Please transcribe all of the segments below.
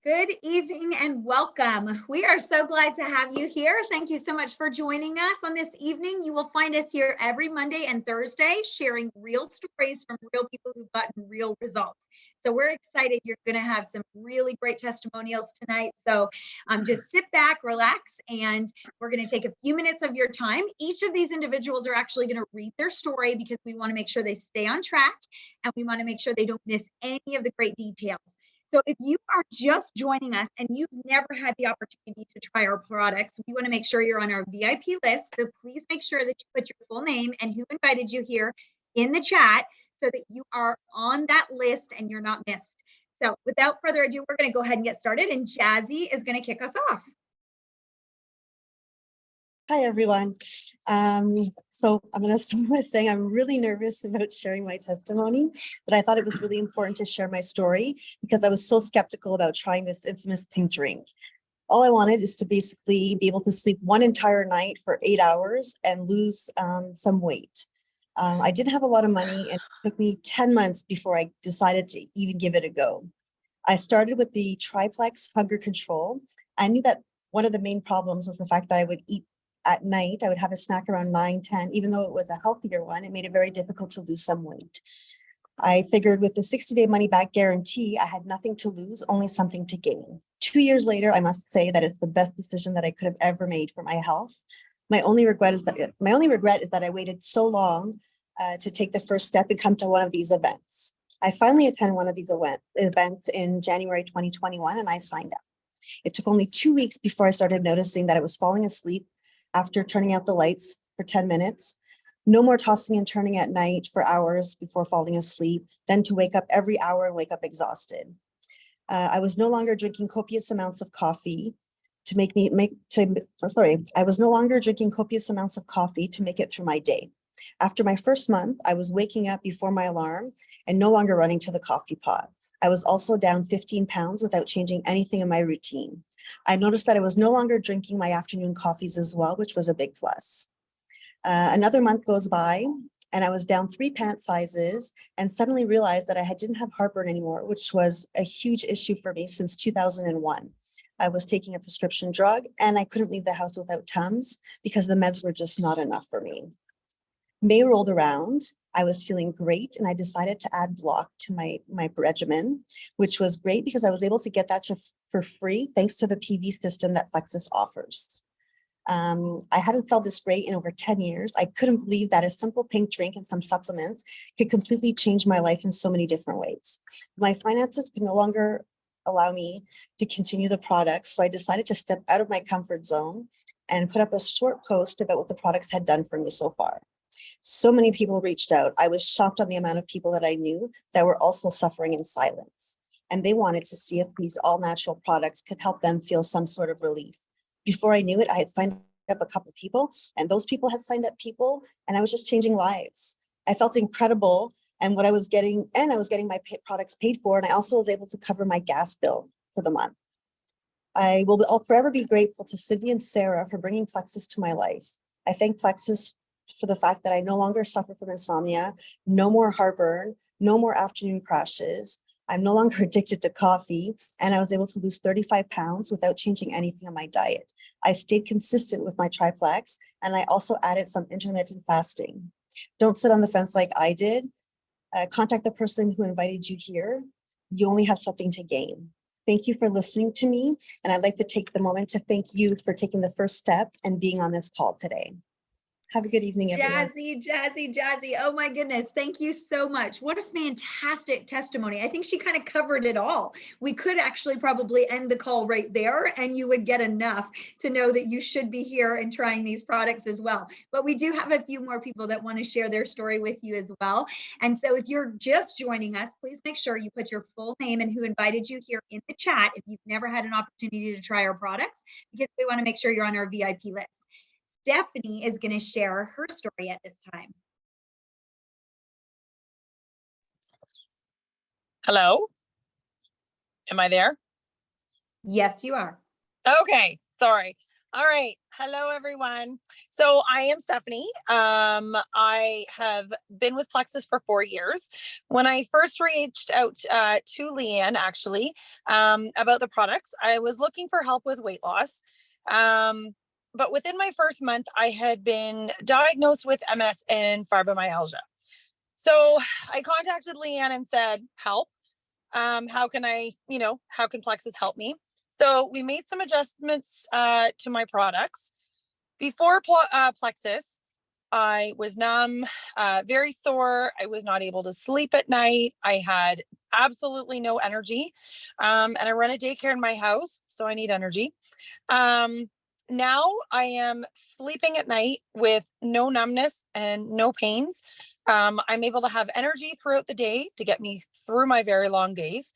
Good evening and welcome. We are so glad to have you here. Thank you so much for joining us on this evening. You will find us here every Monday and Thursday sharing real stories from real people who've gotten real results. So we're excited. You're going to have some really great testimonials tonight. So just sit back, relax, and we're going to take a few minutes of your time. Each of these individuals are actually going to read their story because we want to make sure they stay on track and we want to make sure they don't miss any of the great details. So if you are just joining us and you've never had the opportunity to try our products, we want to make sure you're on our VIP list. So please make sure that you put your full name and who invited you here in the chat so that you are on that list and you're not missed. So without further ado, we're going to go ahead and get started, and Jazzy is going to kick us off. Hi, everyone. So I'm going to start by saying I'm really nervous about sharing my testimony, but I thought it was really important to share my story because I was so skeptical about trying this infamous pink drink. All I wanted is to basically be able to sleep one entire night for 8 hours and lose some weight. I didn't have a lot of money, and it took me 10 months before I decided to even give it a go. I started with the triplex hunger control. I knew that one of the main problems was the fact that I would eat at night. I would have a snack around 9, 10, even though it was a healthier one. It made it very difficult to lose some weight. I figured with the 60-day money back guarantee, I had nothing to lose, only something to gain. 2 years later, I must say that it's the best decision that I could have ever made for my health. My only regret is that I waited so long to take the first step and come to one of these events. I finally attended one of these events in January 2021, and I signed up. It took only 2 weeks before I started noticing that I was falling asleep after turning out the lights for 10 minutes, no more tossing and turning at night for hours before falling asleep, then to wake up every hour and wake up exhausted. I was no longer drinking copious amounts of coffee to make it through my day. After my first month, I was waking up before my alarm and no longer running to the coffee pot. I was also down 15 pounds without changing anything in my routine. I noticed that I was no longer drinking my afternoon coffees as well, which was a big plus. Another month goes by and I was down 3 pant sizes and suddenly realized that I didn't have heartburn anymore, which was a huge issue for me since 2001. I was taking a prescription drug and I couldn't leave the house without Tums because the meds were just not enough for me. May rolled around. I was feeling great and I decided to add block to my regimen, which was great because I was able to get that for free thanks to the PV system that Plexus offers. I hadn't felt this great in over 10 years. I couldn't believe that a simple pink drink and some supplements could completely change my life in so many different ways. My finances could no longer allow me to continue the products, so I decided to step out of my comfort zone and put up a short post about what the products had done for me so far. So many people reached out. I was shocked on the amount of people that I knew that were also suffering in silence. And they wanted to see if these all-natural products could help them feel some sort of relief. Before I knew it, I had signed up a couple of people, and those people had signed up people, and I was just changing lives. I felt incredible, and I was getting my products paid for, and I also was able to cover my gas bill for the month. I'll forever be grateful to Sydney and Sarah for bringing Plexus to my life. I thank Plexus for the fact that I no longer suffer from insomnia, no more heartburn, no more afternoon crashes. I'm no longer addicted to coffee, and I was able to lose 35 pounds without changing anything on my diet. I stayed consistent with my triplex, and I also added some intermittent fasting. Don't sit on the fence like I did. Contact the person who invited you here. You only have something to gain. Thank you for listening to me, and I'd like to take the moment to thank you for taking the first step and being on this call today. Have a good evening, everyone. Jazzy. Oh my goodness. Thank you so much. What a fantastic testimony. I think she kind of covered it all. We could actually probably end the call right there and you would get enough to know that you should be here and trying these products as well. But we do have a few more people that want to share their story with you as well. And so if you're just joining us, please make sure you put your full name and who invited you here in the chat if you've never had an opportunity to try our products, because we want to make sure you're on our VIP list. Stephanie is going to share her story at this time. Hello? Am I there? Yes, you are. Okay, sorry. All right. Hello, everyone. So I am Stephanie. I have been with Plexus for 4 years. When I first reached out to Leanne, actually, about the products, I was looking for help with weight loss. But within my first month, I had been diagnosed with MS and fibromyalgia. So I contacted Leanne and said, help. How can how can Plexus help me? So we made some adjustments to my products. Before Plexus, I was numb, very sore. I was not able to sleep at night. I had absolutely no energy. And I run a daycare in my house, so I need energy. Now I am sleeping at night with no numbness and no pains. I'm able to have energy throughout the day to get me through my very long days.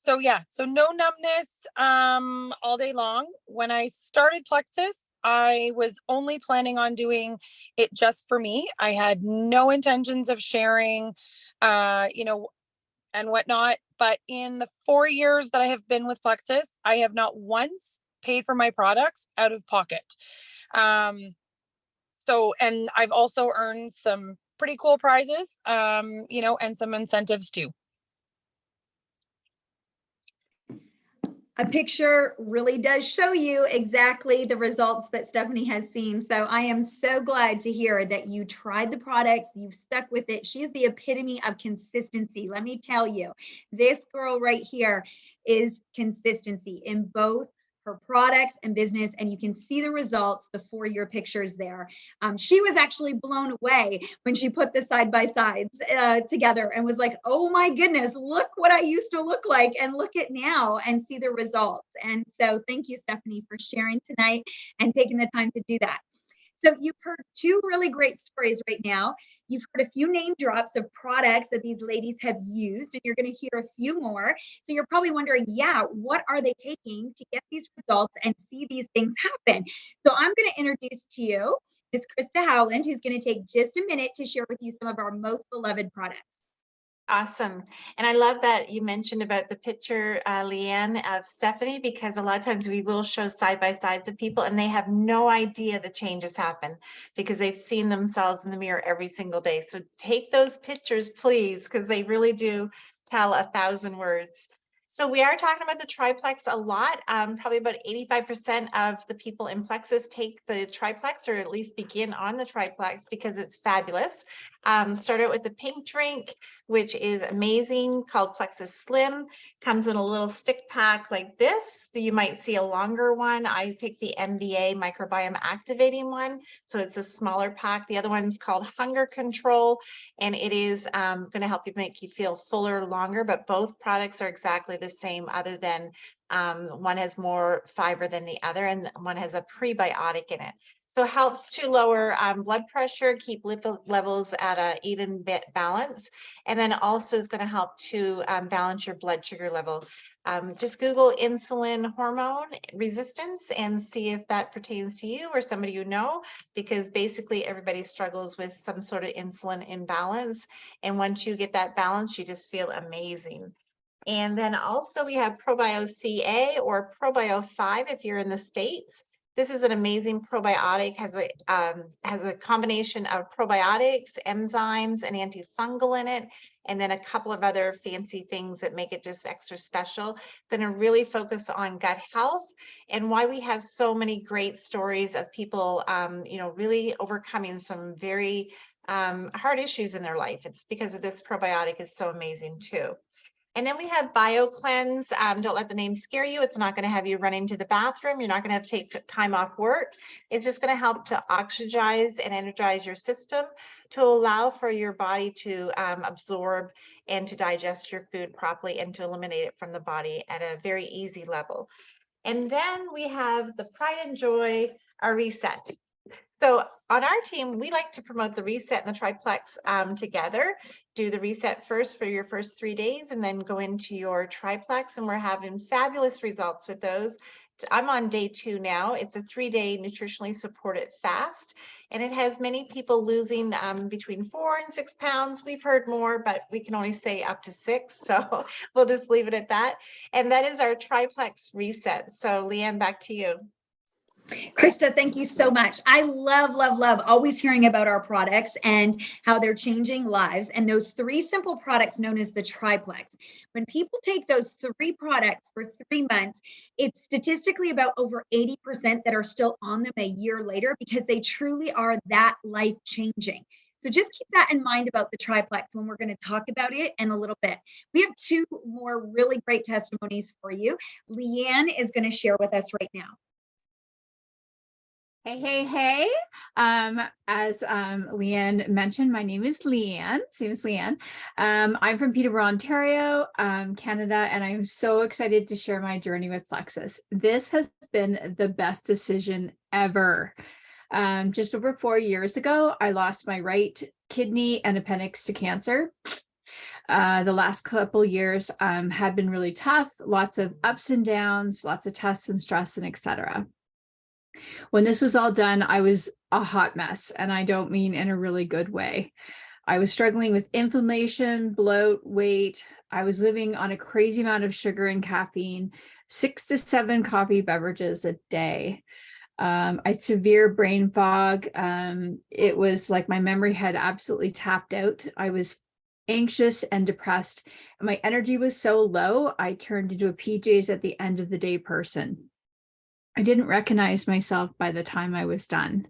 So no numbness all day long. When I started Plexus, I was only planning on doing it just for me. I had no intentions of sharing, and whatnot. But in the 4 years that I have been with Plexus, I have not once paid for my products out of pocket. And I've also earned some pretty cool prizes, and some incentives too. A picture really does show you exactly the results that Stephanie has seen. So I am so glad to hear that you tried the products, you've stuck with it. She's the epitome of consistency. Let me tell you, this girl right here is consistency in both her products and business, and you can see the results, the 4-year pictures there. She was actually blown away when she put the side by sides together and was like, oh my goodness, look what I used to look like and look at now and see the results. And so thank you, Stephanie, for sharing tonight and taking the time to do that. So you've heard 2 really great stories right now. You've heard a few name drops of products that these ladies have used, and you're going to hear a few more. So you're probably wondering, yeah, what are they taking to get these results and see these things happen? So I'm going to introduce to you Miss Krista Howland, who's going to take just a minute to share with you some of our most beloved products. Awesome. And I love that you mentioned about the picture, Leanne, of Stephanie, because a lot of times we will show side by sides of people and they have no idea the changes happen because they've seen themselves in the mirror every single day. So take those pictures, please, because they really do tell 1,000 words. So we are talking about the triplex a lot. Probably about 85% of the people in Plexus take the triplex or at least begin on the triplex because it's fabulous. Start out with the pink drink, which is amazing, called Plexus Slim. Comes in a little stick pack like this. So you might see a longer one. I take the MBA microbiome activating one. So it's a smaller pack. The other one's called Hunger Control, and it is going to help you make you feel fuller longer, but both products are exactly the same other than one has more fiber than the other and one has a prebiotic in it. So it helps to lower blood pressure, keep lipid levels at an even balance, and then also is going to help to balance your blood sugar level. Just Google insulin hormone resistance and see if that pertains to you or somebody you know, because basically everybody struggles with some sort of insulin imbalance. And once you get that balance, you just feel amazing. And then also we have Probio CA or Probio 5 if you're in the States. This is an amazing probiotic, has a combination of probiotics, enzymes, and antifungal in it, and then a couple of other fancy things that make it just extra special. Going to really focus on gut health and why we have so many great stories of people, really overcoming some very hard issues in their life. It's because of this probiotic is so amazing too. And then we have BioCleanse. Don't let the name scare you. It's not going to have you running to the bathroom. You're not going to have to take time off work. It's just going to help to oxygize and energize your system to allow for your body to absorb and to digest your food properly and to eliminate it from the body at a very easy level. And then we have the Pride and Joy, our reset. So on our team, we like to promote the reset and the triplex together. Do the reset first for your first 3 days and then go into your triplex. And we're having fabulous results with those. I'm on day 2 now. It's a 3-day nutritionally supported fast, and it has many people losing between 4 and 6 pounds. We've heard more, but we can only say up to 6. So we'll just leave it at that. And that is our triplex reset. So Leanne, back to you. Krista, thank you so much. I love, love, love always hearing about our products and how they're changing lives. And those 3 simple products known as the triplex. When people take those 3 products for 3 months, it's statistically about over 80% that are still on them a year later, because they truly are that life changing. So just keep that in mind about the triplex when we're going to talk about it in a little bit. We have 2 more really great testimonies for you. Leanne is going to share with us right now. Hey. As Leanne mentioned, my name is Leanne, same as Leanne. I'm from Peterborough, Ontario, Canada, and I'm so excited to share my journey with Plexus. This has been the best decision ever. Just over 4 years ago, I lost my right kidney and appendix to cancer. The last couple years had been really tough, lots of ups and downs, lots of tests and stress and etc. When this was all done, I was a hot mess, and I don't mean in a really good way. I was struggling with inflammation, bloat, weight. I was living on a crazy amount of sugar and caffeine, 6 to 7 coffee beverages a day. I had severe brain fog. It was like my memory had absolutely tapped out. I was anxious and depressed. And my energy was so low, I turned into a PJs at the end of the day person. I didn't recognize myself by the time I was done.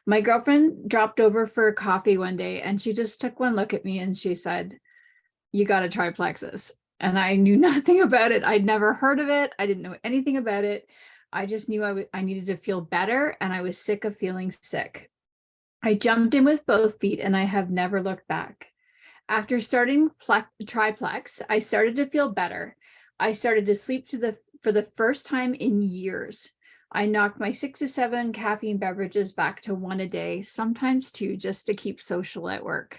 My girlfriend dropped over for coffee one day, and she just took one look at me and she said, "You got to try Plexus." And I knew nothing about it. I'd never heard of it. I didn't know anything about it. I just knew I needed to feel better, and I was sick of feeling sick. I jumped in with both feet, and I have never looked back. After starting Triplex, I started to feel better. I started to sleep for the first time in years. I knocked my 6 to 7 caffeine beverages back to 1 a day, sometimes 2, just to keep social at work.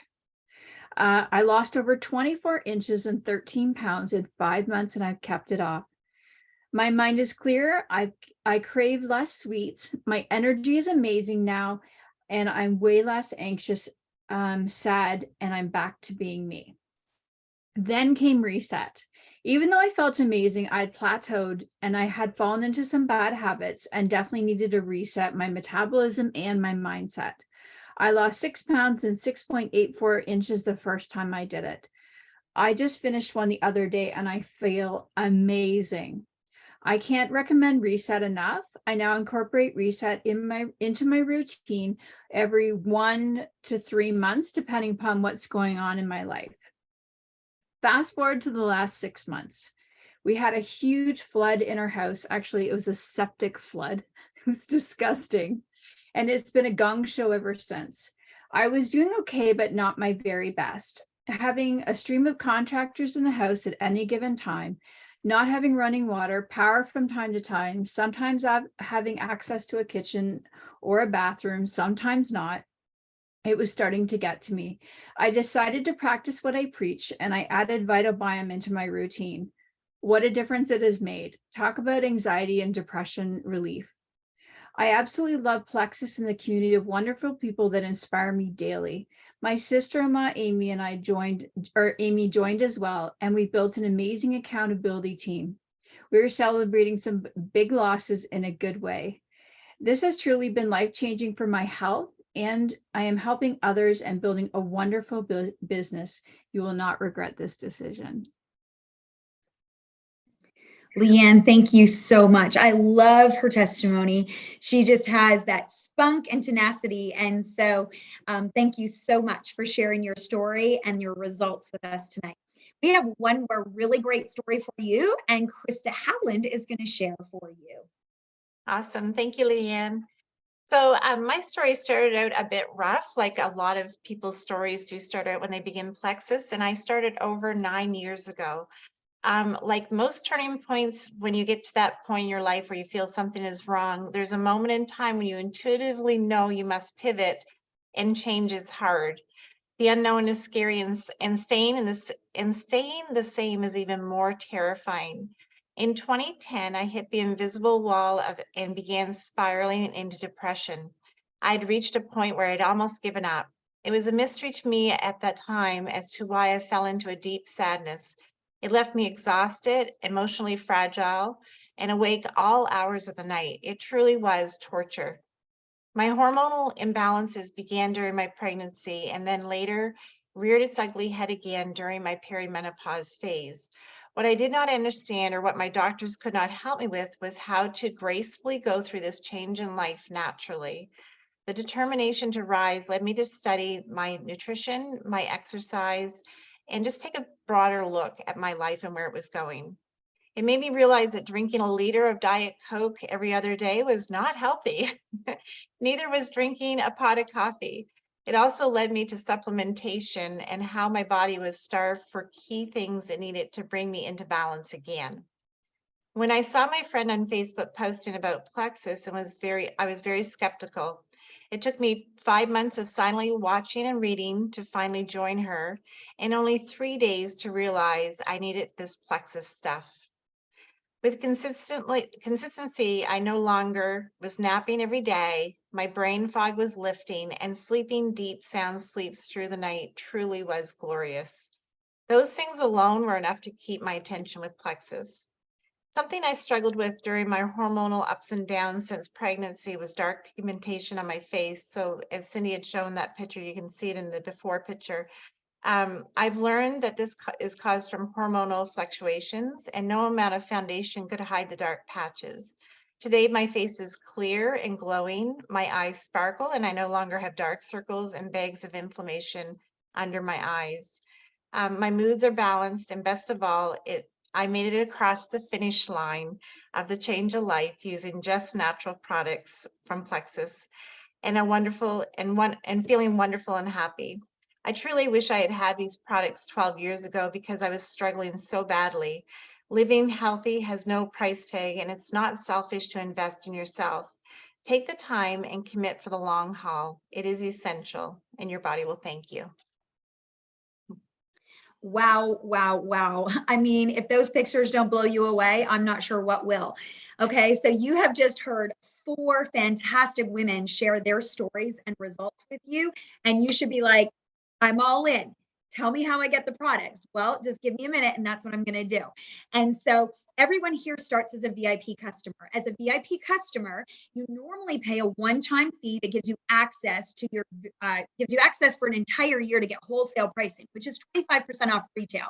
I lost over 24 inches and 13 pounds in 5 months, and I've kept it off. My mind is clear. I crave less sweets. My energy is amazing now, and I'm way less anxious, sad, and I'm back to being me. Then came reset. Even though I felt amazing, I'd plateaued and I had fallen into some bad habits and definitely needed to reset my metabolism and my mindset. I lost 6 pounds and 6.84 inches the first time I did it. I just finished one the other day and I feel amazing. I can't recommend reset enough. I now incorporate reset into my routine every 1 to 3 months, depending upon what's going on in my life. Fast forward to the last 6 months. We had a huge flood in our house. Actually, it was a septic flood. It was disgusting. And it's been a gong show ever since. I was doing okay, but not my very best. Having a stream of contractors in the house at any given time, not having running water, power from time to time, sometimes having access to a kitchen or a bathroom, sometimes not. It was starting to get to me. I decided to practice what I preach, and I added VitaBiome into my routine. What a difference it has made. Talk about anxiety and depression relief. I absolutely love Plexus and the community of wonderful people that inspire me daily. My sister-in-law, Amy, and I Amy joined as well, and we built an amazing accountability team. We are celebrating some big losses in a good way. This has truly been life-changing for my health, and I am helping others and building a wonderful business. You will not regret this decision. Leanne, thank you so much. I love her testimony. She just has that spunk and tenacity. And so thank you so much for sharing your story and your results with us tonight. We have one more really great story for you, and Krista Howland is going to share for you. Awesome. Thank you, Leanne. So my story started out a bit rough, like a lot of people's stories do start out when they begin Plexus, and I started over 9 years ago. Like most turning points, when you get to that point in your life where you feel something is wrong, there's a moment in time when you intuitively know you must pivot, and change is hard. The unknown is scary, and staying the same is even more terrifying. In 2010, I hit the invisible wall and began spiraling into depression. I'd reached a point where I'd almost given up. It was a mystery to me at that time as to why I fell into a deep sadness. It left me exhausted, emotionally fragile, and awake all hours of the night. It truly was torture. My hormonal imbalances began during my pregnancy and then later reared its ugly head again during my perimenopause phase. What I did not understand, or what my doctors could not help me with, was how to gracefully go through this change in life naturally. The determination to rise led me to study my nutrition, my exercise, and just take a broader look at my life and where it was going. It made me realize that drinking a liter of Diet Coke every other day was not healthy. Neither was drinking a pot of coffee. It also led me to supplementation and how my body was starved for key things it needed to bring me into balance again. When I saw my friend on Facebook posting about Plexus and I was very skeptical. It took me 5 months of silently watching and reading to finally join her, and only 3 days to realize I needed this Plexus stuff. With consistency, I no longer was napping every day. My brain fog was lifting, and sleeping deep sound sleeps through the night truly was glorious. Those things alone were enough to keep my attention with Plexus. Something I struggled with during my hormonal ups and downs since pregnancy was dark pigmentation on my face. So as Cindy had shown that picture, you can see it in the before picture. I've learned that this is caused from hormonal fluctuations, and no amount of foundation could hide the dark patches. Today, my face is clear and glowing, my eyes sparkle, and I no longer have dark circles and bags of inflammation under my eyes. My moods are balanced, and best of all, I made it across the finish line of the change of life using just natural products from Plexus, and feeling wonderful and happy. I truly wish I had had these products 12 years ago because I was struggling so badly. Living healthy has no price tag, and it's not selfish to invest in yourself. Take the time and commit for the long haul. It is essential, and your body will thank you. Wow, wow, wow. I mean, if those pictures don't blow you away, I'm not sure what will. Okay, so you have just heard 4 fantastic women share their stories and results with you, and you should be like, I'm all in. Tell me how I get the products. Well, just give me a minute, and that's what I'm going to do. And so everyone here starts as a VIP customer. As a VIP customer, you normally pay a one-time fee that gives you access to gives you access for an entire year to get wholesale pricing, which is 25% off retail.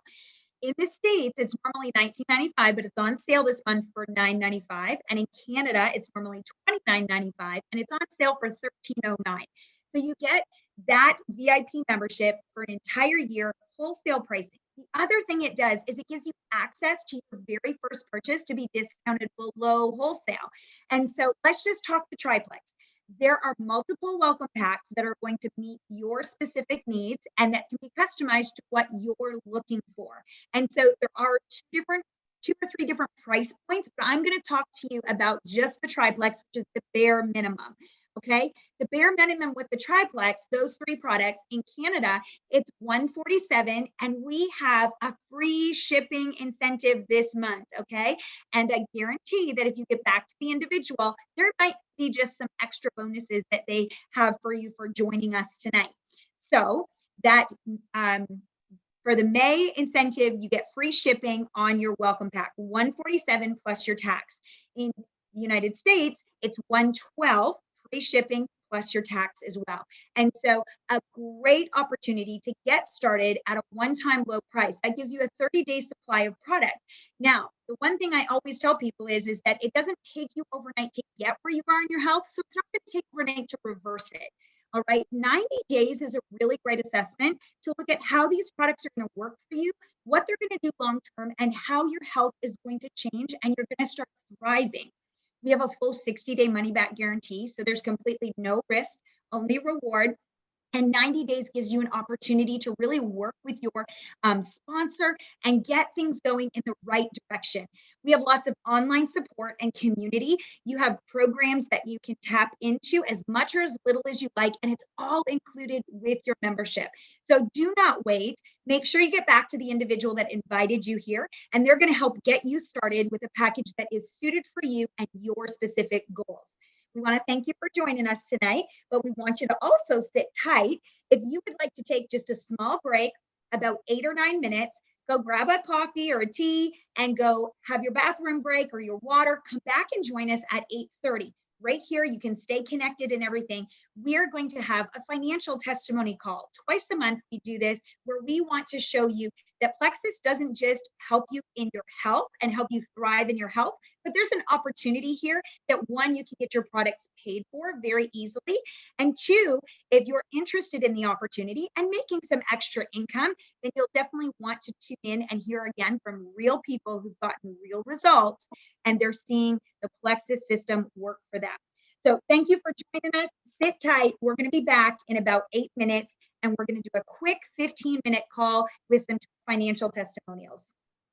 In the States, it's normally $19.95, but it's on sale this month for $9.95. And in Canada, it's normally $29.95, and it's on sale for $13.09. So you get that VIP membership for an entire year, wholesale pricing. The other thing it does is it gives you access to your very first purchase to be discounted below wholesale. And so let's just talk the triplex. There are multiple welcome packs that are going to meet your specific needs and that can be customized to what you're looking for. And so there are two or three different price points, but I'm going to talk to you about just the triplex, which is the bare minimum. Okay, the bare minimum with the triplex, those 3 products in Canada, it's $147, and we have a free shipping incentive this month. Okay, and I guarantee that if you get back to the individual, there might be just some extra bonuses that they have for you for joining us tonight. So that for the May incentive, you get free shipping on your welcome pack, $147 plus your tax. In the United States, it's $112. Free shipping plus your tax as well. And so a great opportunity to get started at a one-time low price. That gives you a 30-day supply of product. Now, the one thing I always tell people is that it doesn't take you overnight to get where you are in your health. So it's not going to take overnight to reverse it. All right. 90 days is a really great assessment to look at how these products are going to work for you, what they're going to do long-term, and how your health is going to change, and you're going to start thriving. We have a full 60-day money-back guarantee, so there's completely no risk, only reward. And 90 days gives you an opportunity to really work with your sponsor and get things going in the right direction. We have lots of online support and community. You have programs that you can tap into as much or as little as you like, and it's all included with your membership. So do not wait. Make sure you get back to the individual that invited you here, and they're going to help get you started with a package that is suited for you and your specific goals. We want to thank you for joining us tonight, but we want you to also sit tight. If you would like to take just a small break, about 8 or 9 minutes, go grab a coffee or a tea and go have your bathroom break or your water. Come back and join us at 8:30. Right here, you can stay connected and everything. We are going to have a financial testimony call. Twice a month, we do this where we want to show you that Plexus doesn't just help you in your health and help you thrive in your health, but there's an opportunity here that one, you can get your products paid for very easily. And two, if you're interested in the opportunity and making some extra income, then you'll definitely want to tune in and hear again from real people who've gotten real results and they're seeing the Plexus system work for them. So thank you for joining us. Sit tight. We're going to be back in about 8 minutes, and we're going to do a quick 15-minute call with some financial testimonials.